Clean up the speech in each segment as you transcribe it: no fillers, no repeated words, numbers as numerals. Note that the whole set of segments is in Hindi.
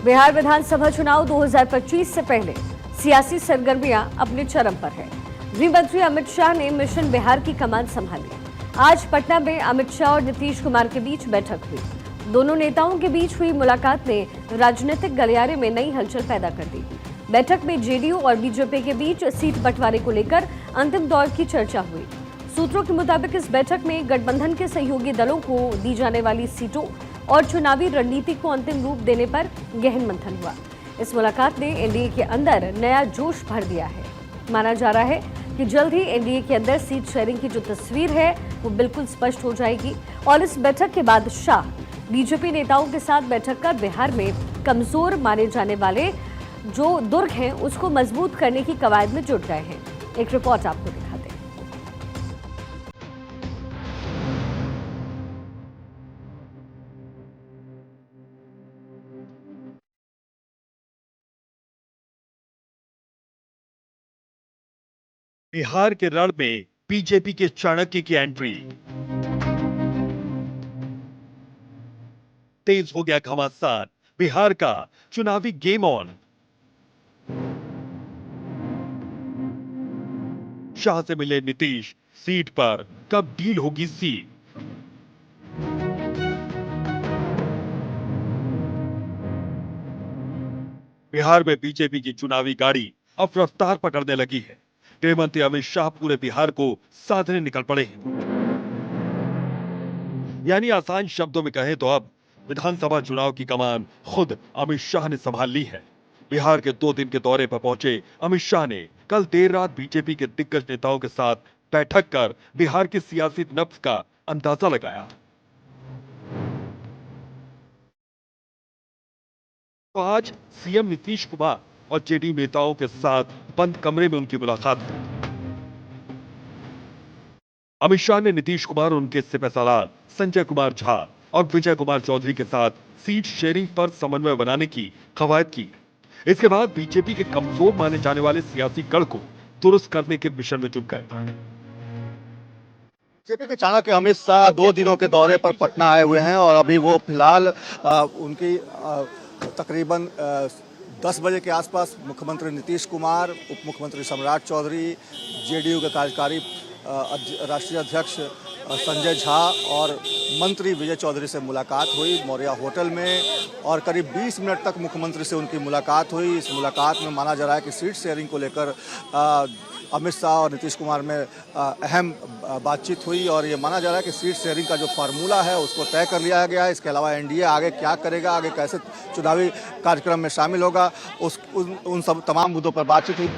बिहार विधानसभा चुनाव 2025 से पहले सियासी सरगर्मियां अपने चरम पर है। गृह मंत्री अमित शाह ने मिशन बिहार की कमान संभाली। आज पटना में अमित शाह और नीतीश कुमार के बीच बैठक हुई। दोनों नेताओं के बीच हुई मुलाकात ने राजनीतिक गलियारे में नई हलचल पैदा कर दी। बैठक में जेडीयू और बीजेपी के बीच सीट बंटवारे को लेकर अंतिम दौर की चर्चा हुई। सूत्रों के मुताबिक इस बैठक में गठबंधन के सहयोगी दलों को दी जाने वाली सीटों और चुनावी रणनीति को अंतिम रूप देने पर गहन मंथन हुआ। इस मुलाकात ने एनडीए के अंदर नया जोश भर दिया है। माना जा रहा है कि जल्द ही एनडीए के अंदर सीट शेयरिंग की जो तस्वीर है वो बिल्कुल स्पष्ट हो जाएगी और इस बैठक के बाद शाह बीजेपी नेताओं के साथ बैठक कर बिहार में कमजोर माने जाने वाले जो दुर्ग हैं उसको मजबूत करने की कवायद में जुट गए हैं। एक रिपोर्ट आपको दिखाते हैं। बिहार के रण में बीजेपी के चाणक्य की एंट्री। तेज हो गया घमासान, बिहार का चुनावी गेम ऑन। शाह से मिले नीतीश, सीट पर कब डील होगी सीट। बिहार में बीजेपी की चुनावी गाड़ी अब रफ्तार पकड़ने लगी है। गृह मंत्री अमित शाह पूरे बिहार को साधने निकल पड़े हैं। यानी आसान शब्दों में कहें तो अब विधानसभा चुनाव की कमान खुद अमित शाह ने संभाल ली है। बिहार के 2 दिन के दौरे पर पहुंचे अमित शाह ने कल देर रात बीजेपी के दिग्गज नेताओं के साथ बैठक कर बिहार की सियासी नब्ज का अंदाजा लगाया। तो आज सीएम नीतीश कुमार और जेडीयू नेताओं के साथ बंद कमरे में उनकी मुलाकात हुई। अमित शाह ने नीतीश कुमार और उनके सिपहसालार संजय कुमार झा और विजय कुमार चौधरी के साथ सीट शेयरिंग पर समन्वय बनाने की कवायद की। इसके बाद बीजेपी के कमजोर माने जाने वाले सियासी गढ़ को दुरुस्त करने के मिशन में जुट गए। बीजेपी के चाणक्य अमित शाह 2 दिनों के दौरे पर पटना आए हुए हैं और अभी वो फिलहाल उनकी तकरीबन 10 बजे के आसपास मुख्यमंत्री नीतीश कुमार, उप मुख्यमंत्री सम्राट चौधरी, जेडीयू के कार्यकारी राष्ट्रीय अध्यक्ष संजय झा और मंत्री विजय चौधरी से मुलाकात हुई मौर्या होटल में और करीब 20 मिनट तक मुख्यमंत्री से उनकी मुलाकात हुई। इस मुलाकात में माना जा रहा है कि सीट शेयरिंग को लेकर अमित शाह और नीतीश कुमार में अहम बातचीत हुई और ये माना जा रहा है कि सीट शेयरिंग का जो फार्मूला है उसको तय कर लिया गया है। इसके अलावा एनडीए आगे क्या करेगा, आगे कैसे चुनावी कार्यक्रम में शामिल होगा, उन सब तमाम मुद्दों पर बातचीत हुई।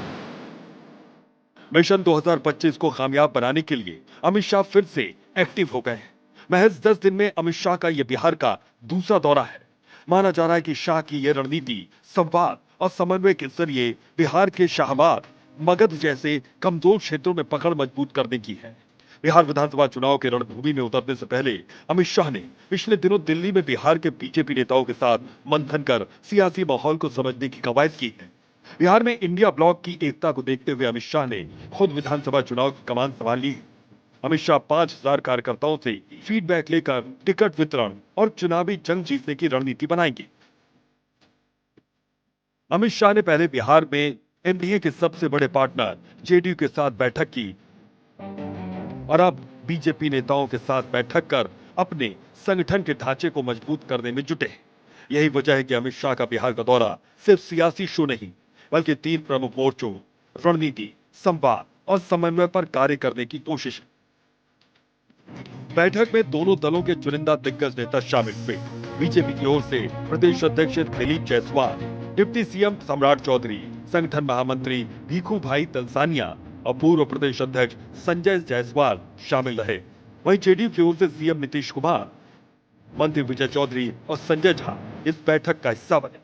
मिशन 2025 को कामयाब बनाने के लिए अमित शाह फिर से एक्टिव हो गए हैं। महज 10 दिन में अमित शाह का यह बिहार का दूसरा दौरा है। माना जा रहा है कि शाह की यह रणनीति संवाद और समन्वय के जरिए बिहार के शाहबाद, मगध जैसे कमजोर क्षेत्रों में पकड़ मजबूत करने की है। बिहार विधानसभा चुनाव के रणभूमि में उतरने से पहले अमित शाह ने पिछले दिनों दिल्ली में बिहार के बीजेपी नेताओं के साथ मंथन कर सियासी माहौल को समझने की कवायद की है। बिहार में इंडिया ब्लॉक की एकता को देखते हुए अमित शाह ने खुद विधानसभा चुनाव की कमान संभाल ली। अमित शाह 5000 कार्यकर्ताओं से फीडबैक लेकर टिकट वितरण और चुनावी जंग जीतने की रणनीति बनाएंगे। अमित शाह ने पहले बिहार में एनडीए के सबसे बड़े पार्टनर जेडीयू के साथ बैठक की और अब बीजेपी नेताओं के साथ बैठक कर अपने संगठन के ढांचे को मजबूत करने में जुटे। यही वजह है कि अमित शाह का बिहार का दौरा सिर्फ सियासी शो नहीं बल्कि 3 प्रमुख मोर्चों रणनीति, संवाद और समन्वय पर कार्य करने की कोशिश है। बैठक में दोनों दलों के चुनिंदा दिग्गज नेता शामिल हुए। बीजेपी की ओर से प्रदेश अध्यक्ष दिलीप जायसवाल, डिप्टी सीएम सम्राट चौधरी, संगठन महामंत्री भीखू भाई तलसानिया और पूर्व प्रदेश अध्यक्ष संजय जायसवाल शामिल रहे। वहीं जेडीयू की ओर से सीएम नीतीश कुमार, मंत्री विजय चौधरी और संजय झा इस बैठक का हिस्सा बने।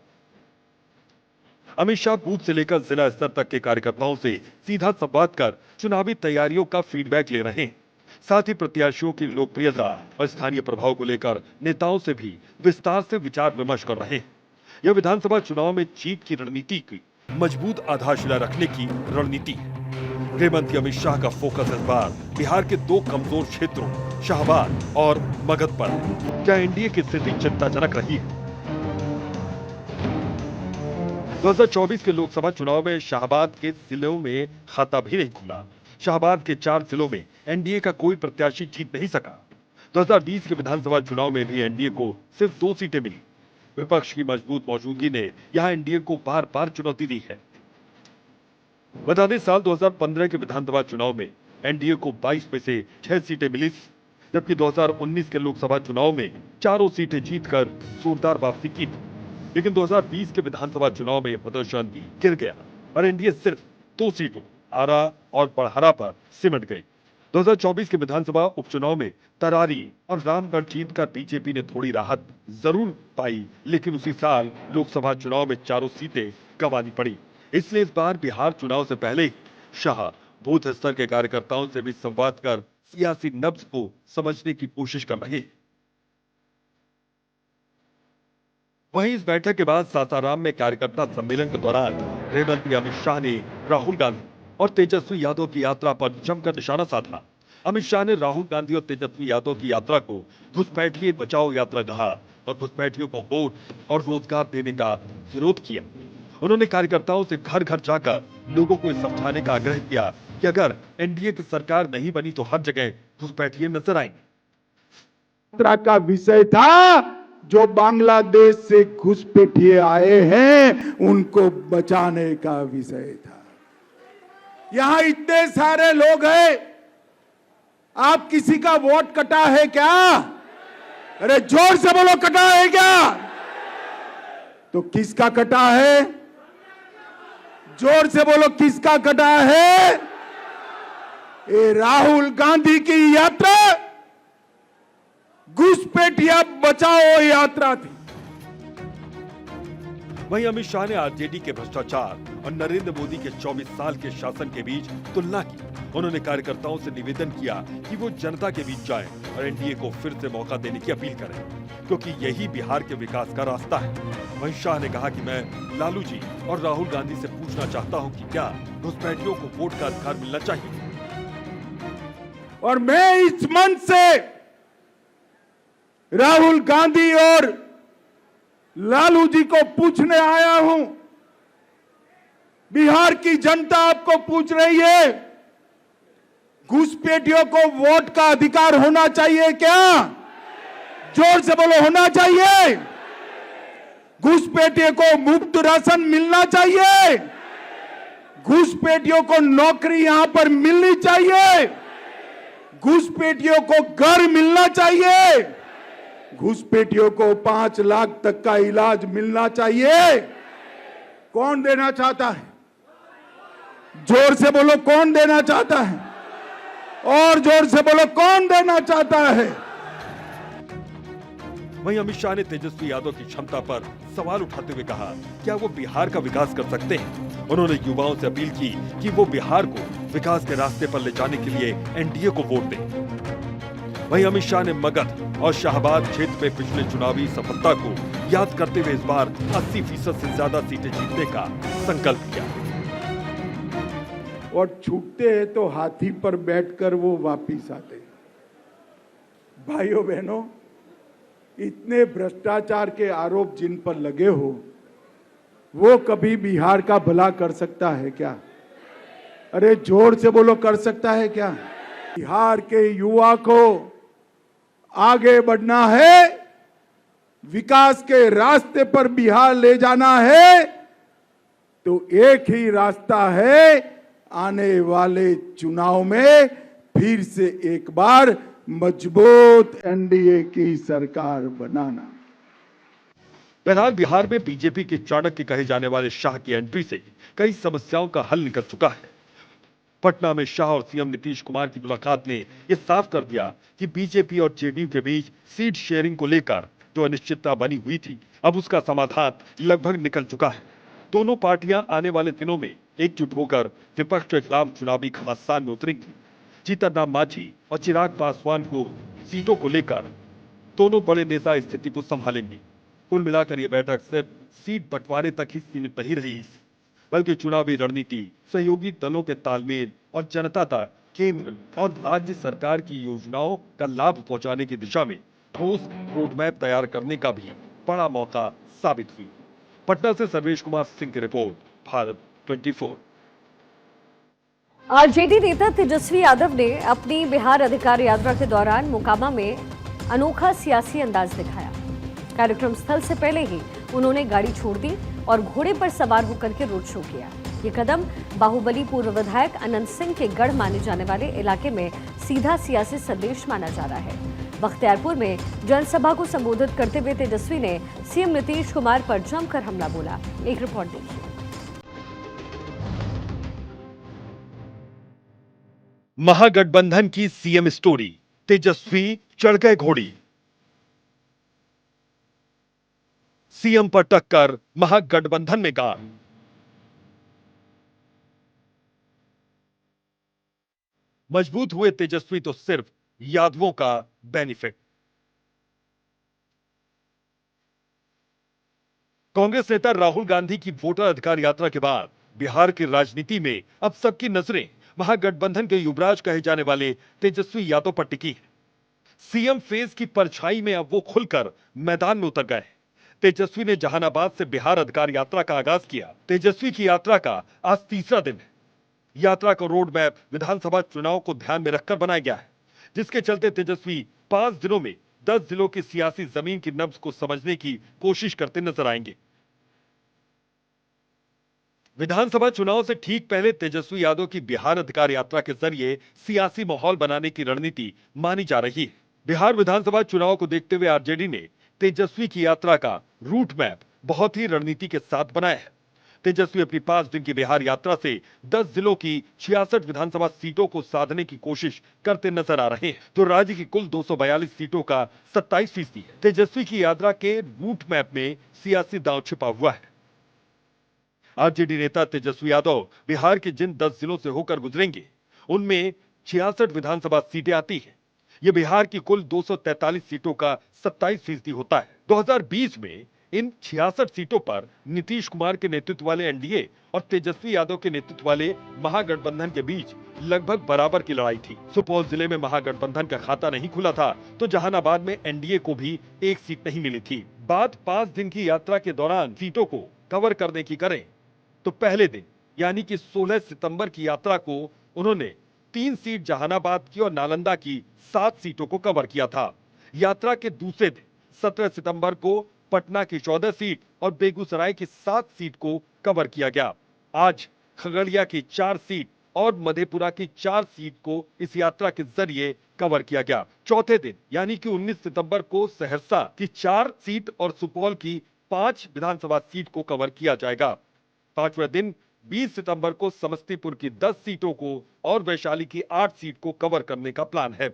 अमित शाह बूथ से लेकर जिला स्तर तक के कार्यकर्ताओं से सीधा संवाद कर चुनावी तैयारियों का फीडबैक ले रहे हैं। साथ ही प्रत्याशियों की लोकप्रियता और स्थानीय प्रभाव को लेकर नेताओं से भी विस्तार से विचार विमर्श कर रहे हैं। यह विधानसभा चुनाव में जीत की रणनीति की मजबूत आधारशिला रखने की रणनीति है। गृह मंत्री अमित शाह का फोकस इस बार बिहार के 2 कमजोर क्षेत्रों शाहबाद और मगध पर है। क्या एनडीए की स्थिति चिंताजनक रही है? 2024 के लोकसभा चुनाव में शाहबाद के जिलों में खाता भी नहीं खुला। शाहबाद के 4 जिलों में एनडीए का कोई प्रत्याशी जीत नहीं सका। 2020 के विधानसभा चुनाव में भी एनडीए को सिर्फ 2 सीटें मिली। विपक्ष की मजबूत मौजूदगी ने यहां एनडीए को बार बार चुनौती दी है। बता दें, साल 2015 के विधानसभा चुनाव में एनडीए को 22 में से 6 सीटें मिली, जबकि 2019 के लोकसभा चुनाव में चारों सीटें जीतकर जोरदार वापसी की। लेकिन 2020 के विधानसभा चुनाव में प्रदर्शन गिर गया और एनडीए सिर्फ 2 सीटों आरा और बड़हरा पर सिमट गई। 2024 के विधानसभा उपचुनाव में तरारी और रामगढ़ जीतकर बीजेपी ने थोड़ी राहत जरूर पाई, लेकिन उसी साल लोकसभा चुनाव में चारों सीटें गंवानी पड़ी। इसलिए इस बार बिहार चुनाव से पहले ही शाह बूथ स्तर के कार्यकर्ताओं से भी संवाद कर सियासी नब्ज को समझने की कोशिश कर रहे हैं। वहीं इस बैठक के बाद सासाराम में कार्यकर्ता सम्मेलन के दौरान गृह मंत्री अमित शाह ने राहुल गांधी और तेजस्वी यादव की यात्रा पर जमकर निशाना साधा। अमित शाह ने राहुल गांधी और तेजस्वी यादव की यात्रा को घुसपैठिए बचाओ यात्रा कहा और घुसपैठियों को वोट और रोजगार देने का विरोध किया। उन्होंने कार्यकर्ताओं से घर घर जाकर लोगों को समझाने का आग्रह किया कि अगर एनडीए की सरकार नहीं बनी तो हर जगह घुसपैठिए नजर आएंगे। यात्रा का विषय था जो बांग्लादेश से घुसपैठिए आए हैं उनको बचाने का विषय था। यहां इतने सारे लोग हैं, आप किसी का वोट कटा है क्या? अरे जोर से बोलो, कटा है क्या? तो किसका कटा है? जोर से बोलो, किसका कटा है? ये राहुल गांधी की यात्रा घुसपैठिया बचाओ यात्रा थी। वहीं अमित शाह ने आरजेडी के भ्रष्टाचार और नरेंद्र मोदी के 24 साल के शासन के बीच तुलना की। उन्होंने कार्यकर्ताओं से निवेदन किया कि वो जनता के बीच जाएं और एनडीए को फिर से मौका देने की अपील करें, क्योंकि यही बिहार के विकास का रास्ता है। वहीं शाह ने कहा कि मैं लालू जी और राहुल गांधी से पूछना चाहता हूं कि क्या घुसपैठियों को वोट का अधिकार मिलना चाहिए। और मैं इस मंच से राहुल गांधी और लालू जी को पूछने आया हूं, बिहार की जनता आपको पूछ रही है, घुसपैठियों को वोट का अधिकार होना चाहिए क्या? जोर से बोलो, होना चाहिए। घुसपैठियों को मुफ्त राशन मिलना चाहिए। घुसपैठियों को नौकरी यहां पर मिलनी चाहिए। घुसपैठियों को घर मिलना चाहिए। घुसपैठियों को 5 लाख तक का इलाज मिलना चाहिए। कौन देना चाहता है? जोर से बोलो, कौन देना चाहता है? और जोर से बोलो, कौन देना चाहता है? वहीं अमित शाह ने तेजस्वी यादव की क्षमता पर सवाल उठाते हुए कहा, क्या वो बिहार का विकास कर सकते हैं? उन्होंने युवाओं से अपील की कि वो बिहार को विकास के रास्ते पर ले जाने के लिए एनडीए को वोट दें। वहीं अमित शाह ने मगध और शाहबाद क्षेत्र में पिछले चुनावी सफलता को याद करते हुए इस बार 80% से ज्यादा सीटें जीतने का संकल्प किया। और छूटते हैं तो हाथी पर बैठकर वो वापिस आते हैं। भाइयों बहनों, इतने भ्रष्टाचार के आरोप जिन पर लगे हो, वो कभी बिहार का भला कर सकता है क्या? अरे जोर से बोलो, कर सकता है क्या? बिहार के युवा को आगे बढ़ना है, विकास के रास्ते पर बिहार ले जाना है, तो एक ही रास्ता है, आने वाले चुनाव में फिर से एक बार मजबूत एनडीए की सरकार बनाना। बहरहाल बिहार में बीजेपी के चाणक्य कहे जाने वाले शाह की एंट्री से कई समस्याओं का हल निकल चुका है। पटना में शाह और सीएम नीतीश कुमार की मुलाकात ने यह साफ कर दिया कि बीजेपी और जेडीयू के बीच सीट शेयरिंग को लेकर जो अनिश्चितता बनी हुई थी, अब उसका समाधान लगभग निकल चुका है। दोनों पार्टियां आने वाले दिनों में एकजुट होकर विपक्ष के खिलाफ चुनावी घमासान में उतरेंगी। जीतन राम मांझी और चिराग पासवान को सीटों को लेकर दोनों बड़े नेता स्थिति को संभालेंगे। कुल मिलाकर यह बैठक सिर्फ सीट बंटवारे तक ही सीमित नहीं रही, बल्कि चुनावी रणनीति, सहयोगी दलों के तालमेल और जनता तक केंद्र और राज्य सरकार की योजनाओं का लाभ पहुंचाने की दिशा में ठोस रोडमैप तैयार करने का भी बड़ा मौका साबित हुई। पटना से सर्वेश कुमार सिंह की रिपोर्ट, भारत 24। आरजेडी नेता तेजस्वी यादव ने अपनी बिहार अधिकार यात्रा के दौरान मोकामा में अनोखा सियासी अंदाज दिखाया। कार्यक्रम स्थल से पहले ही उन्होंने गाड़ी छोड़ दी और घोड़े पर सवार होकर के रोड शो किया। ये कदम बाहुबली पूर्व विधायक अनंत सिंह के गढ़ माने जाने वाले इलाके में सीधा सियासी संदेश माना जा रहा है। बख्तियारपुर में जनसभा को संबोधित करते हुए तेजस्वी ने सीएम नीतीश कुमार पर जमकर हमला बोला। एक रिपोर्ट देखिए। महागठबंधन की सीएम स्टोरी, तेजस्वी चढ़ गए घोड़ी। सीएम पर टक्कर, महागठबंधन में गाड़। मजबूत हुए तेजस्वी तो सिर्फ यादवों का बेनिफिट। कांग्रेस नेता राहुल गांधी की वोटर अधिकार यात्रा के बाद बिहार की राजनीति में अब सबकी नजरें महागठबंधन के युवराज कहे जाने वाले तेजस्वी यादव पर टिकी है। सीएम फेज की परछाई में अब वो खुलकर मैदान में उतर गए। तेजस्वी ने जहानाबाद से बिहार अधिकार यात्रा का आगाज किया। तेजस्वी की यात्रा का आज तीसरा दिन है। यात्रा का रोड मैप विधानसभा चुनाव को ध्यान में रखकर बनाया गया है, जिसके चलते तेजस्वी 5 दिनों में 10 जिलों की सियासी जमीन की नब्ज को समझने की कोशिश करते नजर आएंगे। विधानसभा चुनाव से ठीक पहले तेजस्वी यादव की बिहार अधिकार यात्रा के जरिए सियासी माहौल बनाने की रणनीति मानी जा रही है। बिहार विधानसभा चुनाव को देखते हुए आरजेडी ने तेजस्वी की यात्रा का रूट मैप बहुत ही रणनीति के साथ बनाया है। तेजस्वी अपनी 5 दिन की बिहार यात्रा से 10 जिलों की 66 विधानसभा सीटों को साधने की कोशिश करते नजर आ रहे हैं, तो राज्य की कुल 242 सीटों का 27% है। तेजस्वी की यात्रा के रूट मैप में सियासी दांव छिपा हुआ है। आरजेडी नेता तेजस्वी यादव बिहार के जिन 10 जिलों से होकर गुजरेंगे, उनमें 66 विधानसभा सीटें आती हैं। यह बिहार की कुल 243 सीटों का 27% होता है। 2020 में इन 66 सीटों पर नीतीश कुमार के नेतृत्व वाले एनडीए और तेजस्वी यादव के नेतृत्व वाले महागठबंधन के बीच लगभग बराबर की लड़ाई थी। सुपौल जिले में महागठबंधन का खाता नहीं खुला था, तो जहानाबाद में एनडीए को भी एक सीट नहीं मिली थी। बात 5 दिन की यात्रा के दौरान सीटों को कवर करने की करें तो पहले दिन यानी कि 16 सितंबर की यात्रा को उन्होंने 3 सीट जहानाबाद की और नालंदा की 7 सीटों को कवर किया था। यात्रा के दूसरे दिन 17 सितंबर को पटना की 14 सीट और बेगूसराय की 7 सीट को कवर किया गया। आज खगड़िया की 4 सीट और मधेपुरा की 4 सीट को इस यात्रा के जरिए कवर किया गया। चौथे दिन यानी कि 19 सितंबर को सहरसा की 4 सीट और सुपौल की 5 विधानसभा सीट को कवर किया जाएगा। 5वें दिन 20 सितंबर को समस्तीपुर की 10 सीटों को और वैशाली की 8 सीट को कवर करने का प्लान है।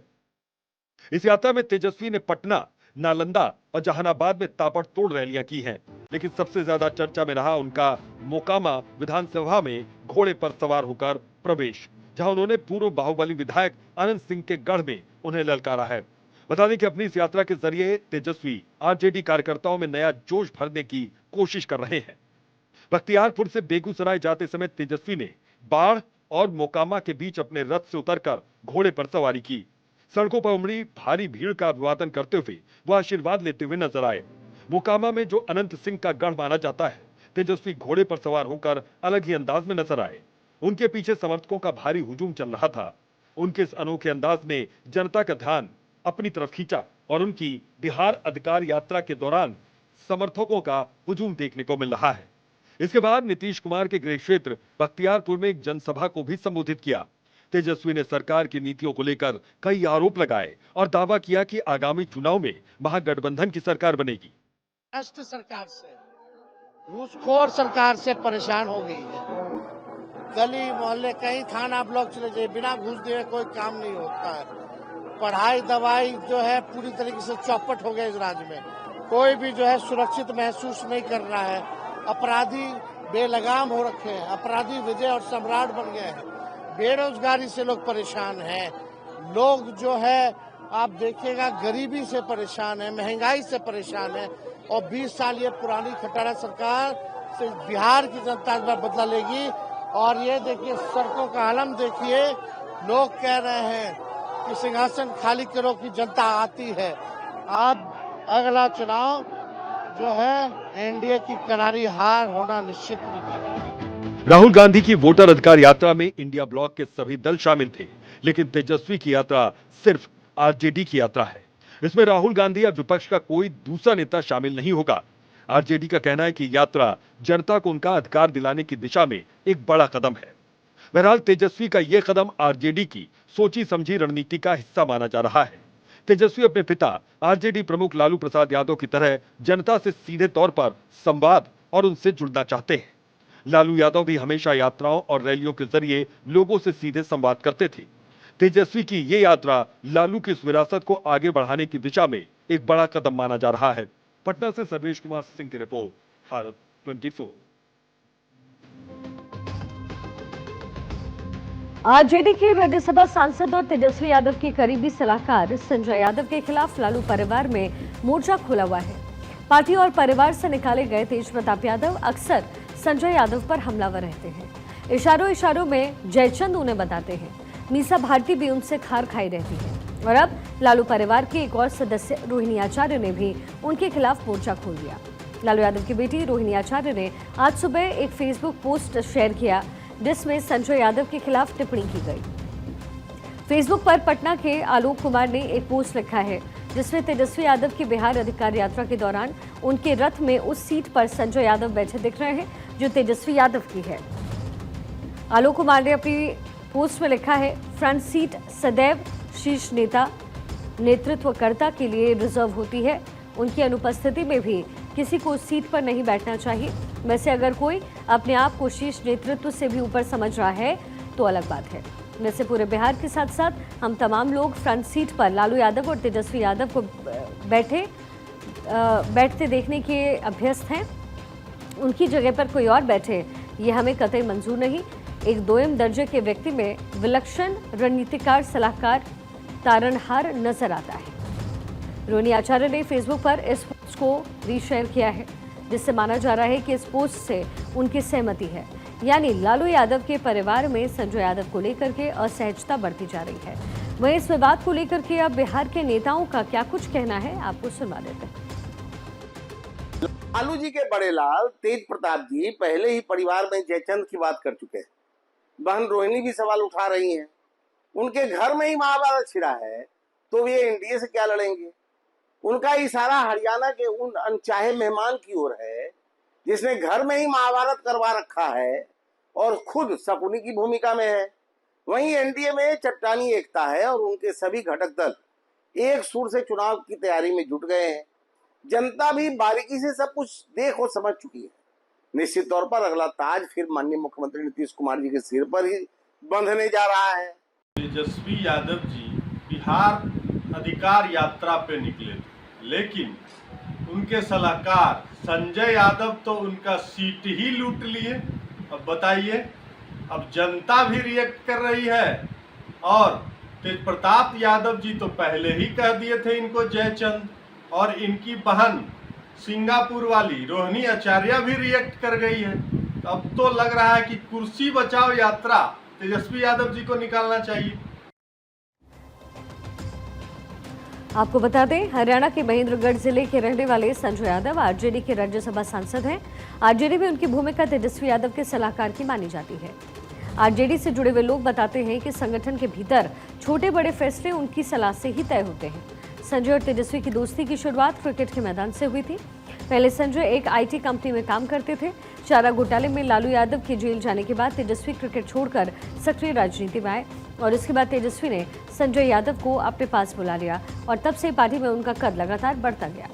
इस यात्रा में तेजस्वी ने पटना, नालंदा और जहानाबाद में ताबड़तोड़ रैलियां की हैं, लेकिन सबसे ज्यादा चर्चा में रहा उनका मोकामा विधानसभा में घोड़े पर सवार होकर प्रवेश, जहां उन्होंने पूर्व बाहुबली विधायक अनंत सिंह के गढ़ में उन्हें ललकारा है। बता दें कि अपनी इस यात्रा के जरिए तेजस्वी आरजेडी कार्यकर्ताओं में नया जोश भरने की कोशिश कर रहे हैं। बख्तियारपुर से बेगूसराय जाते समय तेजस्वी ने बाढ़ और मोकामा के बीच अपने रथ से उतरकर घोड़े पर सवारी की। सड़कों पर उमड़ी भारी भीड़ का अभिवादन करते हुए वह आशीर्वाद लेते हुए नजर आए। मोकामा में जो अनंत सिंह का गढ़ माना जाता है, तेजस्वी घोड़े पर सवार होकर अलग ही अंदाज में नजर आए। उनके पीछे समर्थकों का भारी हुजूम चल रहा था। उनके इस अनोखे अंदाज ने जनता का ध्यान अपनी तरफ खींचा और उनकी बिहार अधिकार यात्रा के दौरान समर्थकों का हुजूम देखने को मिल रहा है। इसके बाद नीतीश कुमार के गृह क्षेत्र बख्तियारपुर में एक जनसभा को भी संबोधित किया। तेजस्वी ने सरकार की नीतियों को लेकर कई आरोप लगाए और दावा किया कि आगामी चुनाव में महागठबंधन की सरकार बनेगी। राष्ट्र सरकार से, घूसखोर सरकार से परेशान हो गई है। गली मोहल्ले कहीं थाना ब्लॉक चले जाए, बिना घूस दिए कोई काम नहीं होता है। पढ़ाई दवाई जो है पूरी तरीके से चौपट हो गया इस राज्य में। कोई भी जो है सुरक्षित महसूस नहीं कर रहा है। अपराधी बेलगाम हो रखे हैं, अपराधी विजय और सम्राट बन गए हैं। बेरोजगारी से लोग परेशान हैं। लोग जो है आप देखिएगा गरीबी से परेशान है, महंगाई से परेशान है। और 20 साल ये पुरानी खटारा सरकार से बिहार की जनता इस बार बदला लेगी। और ये देखिए सड़कों का आलम देखिए, लोग कह रहे हैं कि सिंहासन खाली करो कि जनता आती है। अब अगला चुनाव जो है एनडीए की करारी हार होना निश्चित है। राहुल गांधी की वोटर अधिकार यात्रा में इंडिया ब्लॉक के सभी दल शामिल थे, लेकिन तेजस्वी की यात्रा सिर्फ आरजेडी की यात्रा है। इसमें राहुल गांधी या विपक्ष का कोई दूसरा नेता शामिल नहीं होगा। आरजेडी का कहना है कि यात्रा जनता को उनका अधिकार दिलाने की दिशा में एक बड़ा कदम है। बहरहाल तेजस्वी का यह कदम आरजेडी की सोची समझी रणनीति का हिस्सा माना जा रहा है। तेजस्वी अपने पिता आरजेडी प्रमुख लालू प्रसाद यादव की तरह जनता से सीधे तौर पर संवाद और उनसे जुड़ना चाहते हैं। लालू यादव भी हमेशा यात्राओं और रैलियों के जरिए लोगों से सीधे संवाद करते थे। तेजस्वी की ये यात्रा लालू की इस विरासत को आगे बढ़ाने की दिशा में एक बड़ा कदम माना जा रहा है। पटना से सर्वेश कुमार सिंह की रिपोर्ट, भारत 24। आरजेडी के राज्यसभा सांसद और तेजस्वी यादव के करीबी सलाहकार संजय यादव के खिलाफ लालू परिवार में मोर्चा खुला हुआ है। पार्टी और परिवार से निकाले गए तेज प्रताप यादव अक्सर संजय यादव पर हमलावर रहते हैं। इशारों इशारों में जयचंद उन्हें बताते हैं। मीसा भारती भी उनसे खार खाई रहती है। और अब लालू परिवार के एक और सदस्य रोहिणी आचार्य ने भी उनके खिलाफ मोर्चा खोल दिया। लालू यादव की बेटी रोहिणी आचार्य ने आज सुबह एक फेसबुक पोस्ट शेयर किया, जिसमें संजय यादव के खिलाफ टिप्पणी की गई। फेसबुक पर पटना के आलोक कुमार ने एक पोस्ट लिखा है, जिसमें तेजस्वी यादव की बिहार अधिकार यात्रा के दौरान उनके रथ में उस सीट पर संजय यादव बैठे दिख रहे हैं जो तेजस्वी यादव की है। आलोक कुमार ने अपनी पोस्ट में लिखा है, फ्रंट सीट सदैव शीर्ष नेता नेतृत्वकर्ता के लिए रिजर्व होती है। उनकी अनुपस्थिति में भी किसी को उस सीट पर नहीं बैठना चाहिए। वैसे अगर कोई अपने आप को शीर्ष नेतृत्व से भी ऊपर समझ रहा है तो अलग बात है। वैसे पूरे बिहार के साथ साथ हम तमाम लोग फ्रंट सीट पर लालू यादव और तेजस्वी यादव को बैठते देखने के अभ्यस्त हैं। उनकी जगह पर कोई और बैठे ये हमें कतई मंजूर नहीं। एक दोयम दर्जे के व्यक्ति में विलक्षण रणनीतिकार सलाहकार तारणहार नजर आता है। रोहिणी आचार्य ने फेसबुक पर इस पोस्ट को रीशेयर किया है, जिससे माना जा रहा है कि इस पोस्ट से उनकी सहमति है। यानी लालू यादव के परिवार में संजय यादव को लेकर के असहजता बढ़ती जा रही है। वहीं इस विवाद को लेकर के अब बिहार के नेताओं का क्या कुछ कहना है, आपको सुनवा देते हैं। लालू जी के बड़े लाल तेज प्रताप जी पहले ही परिवार में जयचंद की बात कर चुके हैं। बहन रोहिणी भी सवाल उठा रही हैं। उनके घर में ही महाभारत छिड़ा है तो वे एनडीए से क्या लड़ेंगे। उनका इशारा हरियाणा के उन अनचाहे मेहमान की ओर है जिसने घर में ही महाभारत करवा रखा है और खुद शकुनी की भूमिका में है। वहीं एनडीए में चट्टानी एकता है और उनके सभी घटक दल एक सुर से चुनाव की तैयारी में जुट गए हैं। जनता भी बारीकी से सब कुछ देख और समझ चुकी है। निश्चित तौर पर अगला ताज फिर माननीय मुख्यमंत्री नीतीश कुमार जी के सिर पर ही बंधने जा रहा है। तेजस्वी यादव जी बिहार अधिकार यात्रा पे निकले थे, लेकिन उनके सलाहकार संजय यादव तो उनका सीट ही लूट लिए। अब बताइए, अब जनता भी रिएक्ट कर रही है और तेज प्रताप यादव जी तो पहले ही कह दिए थे इनको जयचंद, और इनकी बहन सिंगापुर वाली रोहिणी आचार्य भी रिएक्ट कर गई है। अब तो लग रहा है कि कुर्सी बचाओ यात्रा तेजस्वी यादव जी को निकालना चाहिए। आपको बता दें, हरियाणा के महेंद्रगढ़ जिले के रहने वाले संजय यादव आरजेडी के राज्यसभा सांसद हैं। आरजेडी में उनकी भूमिका तेजस्वी यादव के सलाहकार की मानी जाती है। आरजेडी से जुड़े हुए लोग बताते हैं कि संगठन के भीतर छोटे बड़े फैसले उनकी सलाह से ही तय होते हैं। संजय और तेजस्वी की दोस्ती की शुरुआत क्रिकेट के मैदान से हुई थी। पहले संजय एक आईटी कंपनी में काम करते थे। चारा घोटाले में लालू यादव के जेल जाने के बाद तेजस्वी क्रिकेट छोड़कर सक्रिय राजनीति में आए और इसके बाद तेजस्वी ने संजय यादव को अपने पास बुला लिया और तब से पार्टी में उनका कद लगातार बढ़ता गया।